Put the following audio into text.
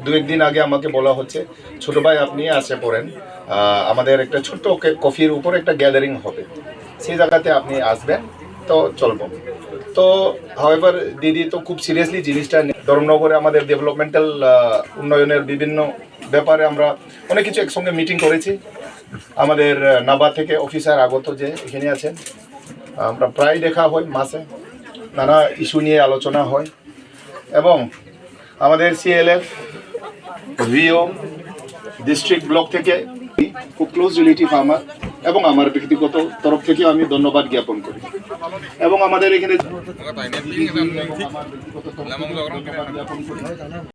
দু একদিন আগে আমাকে বলা হচ্ছে ছোট ভাই আপনি আসে পড়েন, আমাদের একটা ছোট্ট কফির উপর একটা গ্যাদারিং হবে, সেই জায়গাতে আপনি আসবেন তো চলবো। তো হাওয়েভার দিদি তো খুব সিরিয়াসলি জিনিসটা ধর্মনগরে আমাদের ডেভেলপমেন্টাল উন্নয়নের বিভিন্ন ব্যাপারে আমরা অনেক কিছু একসঙ্গে মিটিং করেছি। আমাদের নাবা থেকে অফিসার আগত যে এখানে আছেন, আমরা প্রায় দেখা হয়, মাসে নানা ইস্যু নিয়ে আলোচনা হয় এবং আমাদের সিএলএফ ভিও ডিস্ট্রিক্ট ব্লক থেকে খুব ক্লোজ রিলেটিভ আমার এবং আমার ব্যক্তিগত তরফ থেকে আমি ধন্যবাদ জ্ঞাপন করি এবং আমাদের এখানে